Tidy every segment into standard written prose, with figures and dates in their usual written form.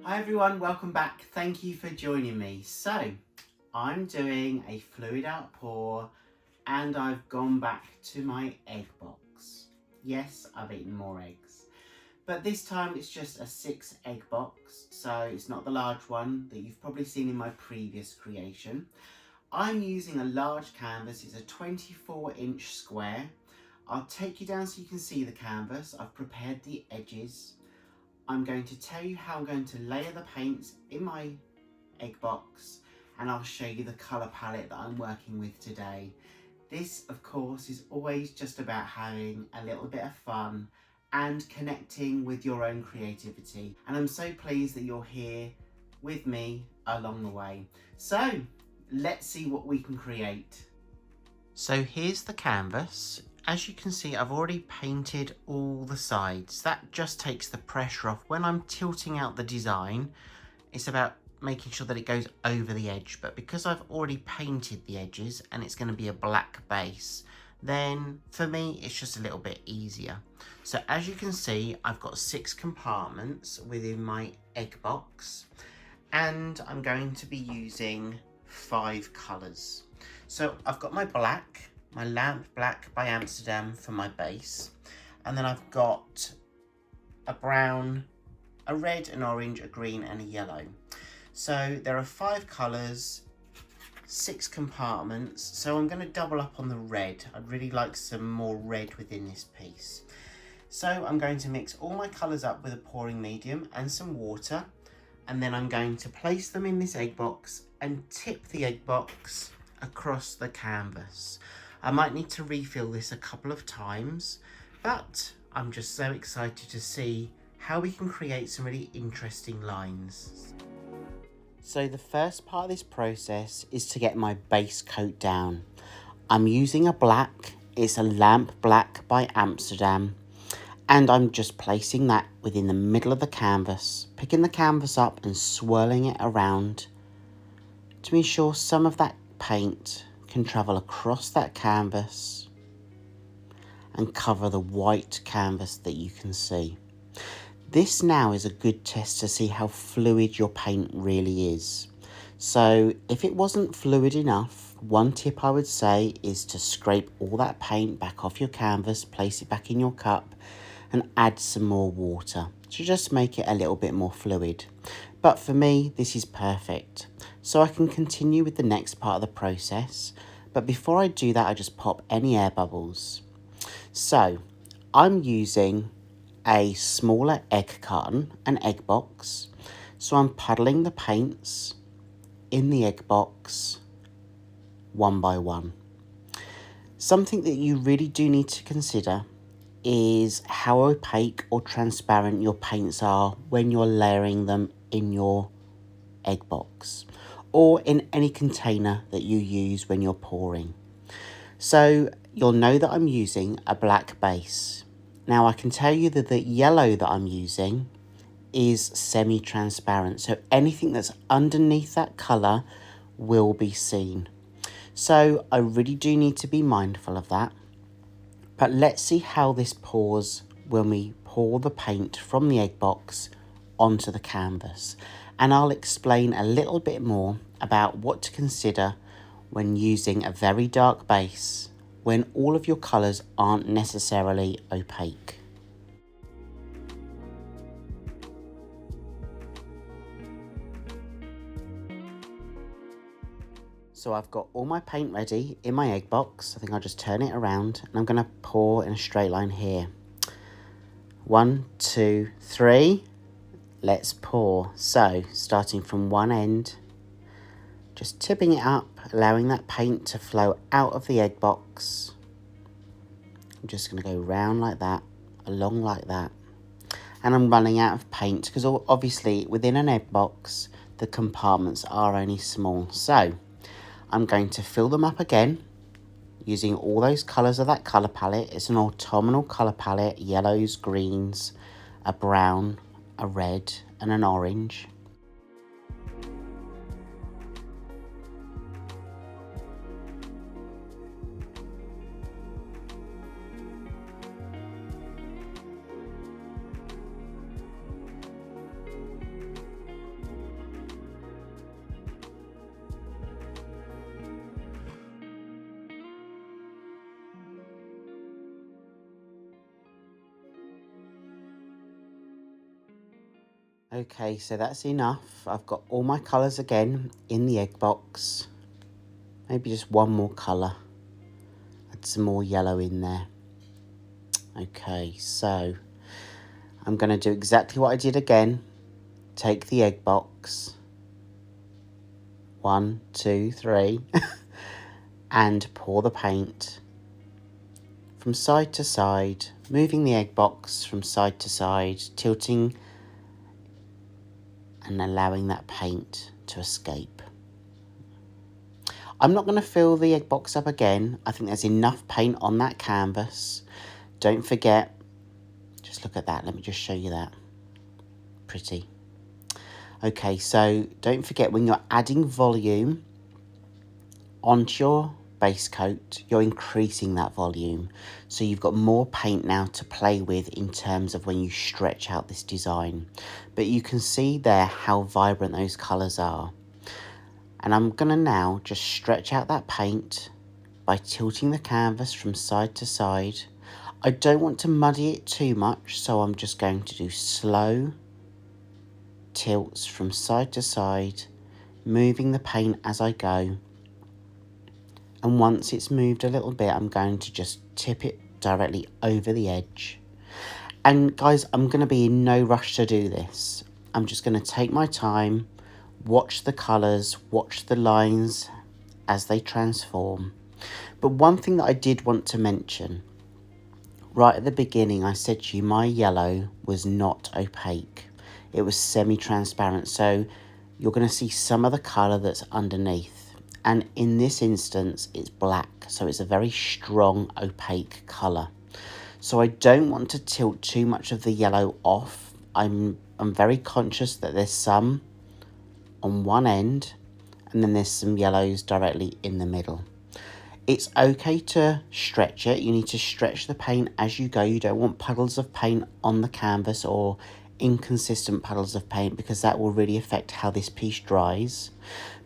Hi everyone, welcome back. Thank you for joining me. So, I'm doing a fluid outpour and I've gone back to my egg box. Yes, I've eaten more eggs. But this time it's just a 6 egg box, so it's not the large one that you've probably seen in my previous creation. I'm using a large canvas, it's a 24-inch square. I'll take you down so you can see the canvas. I've prepared the edges. I'm going to tell you how I'm going to layer the paints in my egg box, and I'll show you the colour palette that I'm working with today. This, of course, is always just about having a little bit of fun and connecting with your own creativity. And I'm so pleased that you're here with me along the way. So, let's see what we can create. So here's the canvas. As you can see, I've already painted all the sides. That just takes the pressure off. When I'm tilting out the design, it's about making sure that it goes over the edge. But because I've already painted the edges and it's going to be a black base, then for me, it's just a little bit easier. So as you can see, I've got 6 compartments within my egg box, and I'm going to be using 5 colours. So I've got my black, my lamp black by Amsterdam for my base, and then I've got a brown, a red, an orange, a green and a yellow. So there are 5 colours, 6 compartments, so I'm going to double up on the red. I'd really like some more red within this piece. So I'm going to mix all my colours up with a pouring medium and some water, and then I'm going to place them in this egg box and tip the egg box across the canvas. I might need to refill this a couple of times, but I'm just so excited to see how we can create some really interesting lines. So the first part of this process is to get my base coat down. I'm using a black, it's a lamp black by Amsterdam, and I'm just placing that within the middle of the canvas, picking the canvas up and swirling it around to ensure some of that paint can travel across that canvas and cover the white canvas that you can see. This now is a good test to see how fluid your paint really is. So if it wasn't fluid enough, one tip I would say is to scrape all that paint back off your canvas, place it back in your cup and add some more water to just make it a little bit more fluid. But for me, this is perfect. So I can continue with the next part of the process. But before I do that, I just pop any air bubbles. So I'm using a smaller egg carton, an egg box. So I'm puddling the paints in the egg box one by one. Something that you really do need to consider is how opaque or transparent your paints are when you're layering them in your egg box or in any container that you use when you're pouring. So you'll know that I'm using a black base. Now I can tell you that the yellow that I'm using is semi-transparent, so anything that's underneath that colour will be seen. So I really do need to be mindful of that. But let's see how this pours when we pour the paint from the egg box onto the canvas. And I'll explain a little bit more about what to consider when using a very dark base when all of your colours aren't necessarily opaque. So I've got all my paint ready in my egg box. I think I'll just turn it around and I'm going to pour in a straight line here. 1, 2, 3. Let's pour. So starting from one end, just tipping it up, allowing that paint to flow out of the egg box. I'm just going to go round like that, along like that. And I'm running out of paint because obviously within an egg box, the compartments are only small. So I'm going to fill them up again using all those colours of that colour palette. It's an autumnal colour palette, yellows, greens, a brown, a red and an orange. Okay, so that's enough. I've got all my colours again in the egg box. Maybe just one more colour. Add some more yellow in there. Okay, so I'm going to do exactly what I did again. Take the egg box. 1, 2, 3. And pour the paint from side to side, moving the egg box from side to side, tilting and allowing that paint to escape. I'm not going to fill the egg box up again. I think there's enough paint on that canvas. Don't forget, just look at that. Let me just show you that. Pretty. Okay, so don't forget when you're adding volume onto your base coat, you're increasing that volume. So you've got more paint now to play with in terms of when you stretch out this design. But you can see there how vibrant those colours are. And I'm going to now just stretch out that paint by tilting the canvas from side to side. I don't want to muddy it too much, so I'm just going to do slow tilts from side to side, moving the paint as I go. And once it's moved a little bit, I'm going to just tip it directly over the edge. And guys, I'm going to be in no rush to do this. I'm just going to take my time, watch the colours, watch the lines as they transform. But one thing that I did want to mention, right at the beginning, I said to you my yellow was not opaque. It was semi-transparent, so you're going to see some of the colour that's underneath. And in this instance, it's black, so it's a very strong, opaque colour. So I don't want to tilt too much of the yellow off. I'm very conscious that there's some on one end, and then there's some yellows directly in the middle. It's okay to stretch it. You need to stretch the paint as you go. You don't want puddles of paint on the canvas or inconsistent puddles of paint, because that will really affect how this piece dries.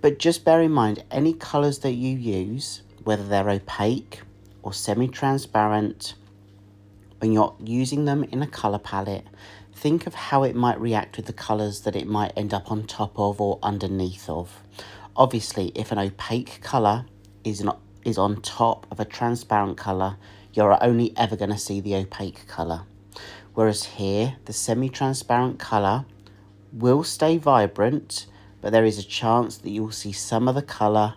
But just bear in mind, any colours that you use, whether they're opaque or semi-transparent, when you're using them in a colour palette, think of how it might react with the colours that it might end up on top of or underneath of. Obviously, if an opaque colour is on top of a transparent colour, you're only ever going to see the opaque colour. Whereas here, the semi-transparent colour will stay vibrant, but there is a chance that you'll see some of the colour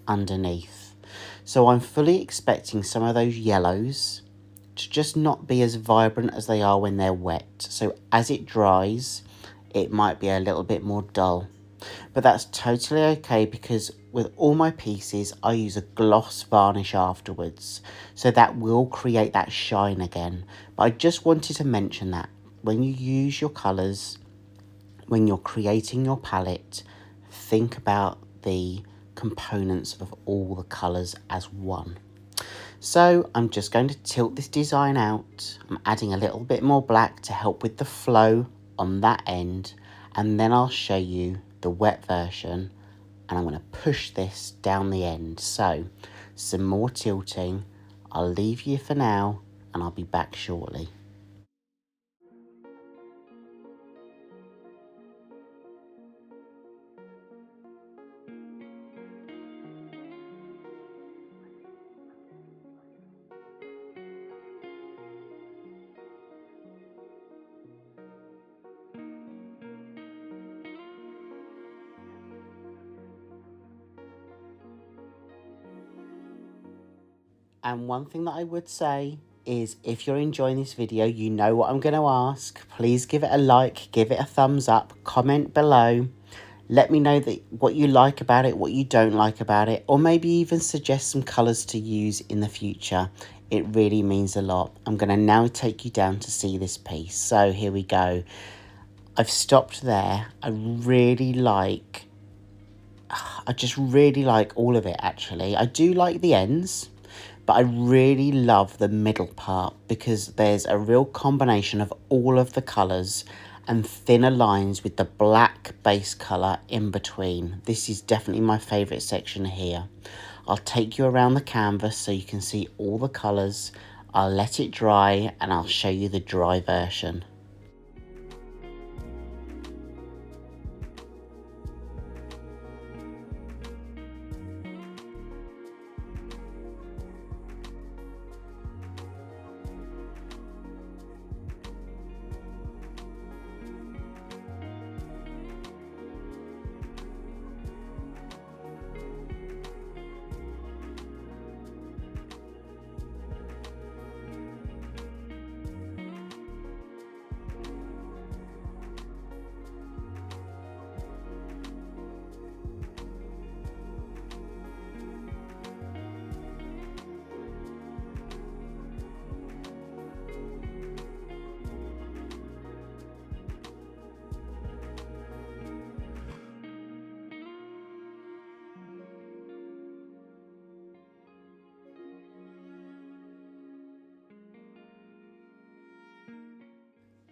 underneath. So I'm fully expecting some of those yellows to just not be as vibrant as they are when they're wet. So as it dries, it might be a little bit more dull. But that's totally okay, because with all my pieces, I use a gloss varnish afterwards. So that will create that shine again. But I just wanted to mention that when you use your colours, when you're creating your palette, think about the components of all the colours as one. So I'm just going to tilt this design out. I'm adding a little bit more black to help with the flow on that end, and then I'll show you the wet version, and I'm going to push this down the end. So some more tilting. I'll leave you for now, and I'll be back shortly. And one thing that I would say is, if you're enjoying this video, you know what I'm going to ask. Please give it a like, give it a thumbs up, comment below. Let me know what you like about it, what you don't like about it, or maybe even suggest some colours to use in the future. It really means a lot. I'm going to now take you down to see this piece. So here we go. I've stopped there. I just really like all of it, actually. I do like the ends, but I really love the middle part, because there's a real combination of all of the colours and thinner lines with the black base colour in between. This is definitely my favourite section here. I'll take you around the canvas so you can see all the colours. I'll let it dry and I'll show you the dry version.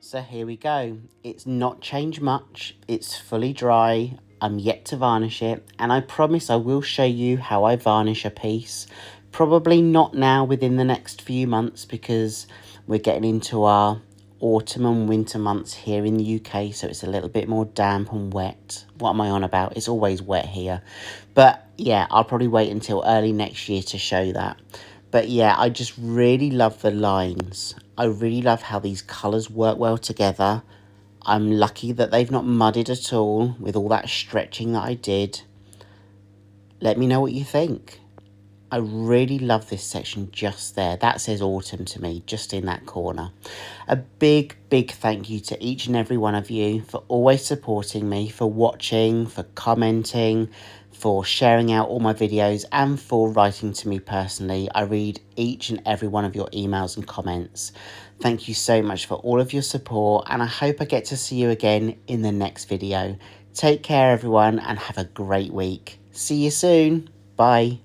So here we go. It's not changed much. It's fully dry. I'm yet to varnish it, and I promise I will show you how I varnish a piece. Probably not now within the next few months, because we're getting into our autumn and winter months here in the UK, so it's a little bit more damp and wet. What am I on about? It's always wet here. But yeah, I'll probably wait until early next year to show that. But yeah, I just really love the lines. I really love how these colours work well together. I'm lucky that they've not muddied at all with all that stretching that I did. Let me know what you think. I really love this section just there. That says autumn to me, just in that corner. A big, big thank you to each and every one of you for always supporting me, for watching, for commenting, for sharing out all my videos, and for writing to me personally. I read each and every one of your emails and comments. Thank you so much for all of your support, and I hope I get to see you again in the next video. Take care, everyone, and have a great week. See you soon. Bye.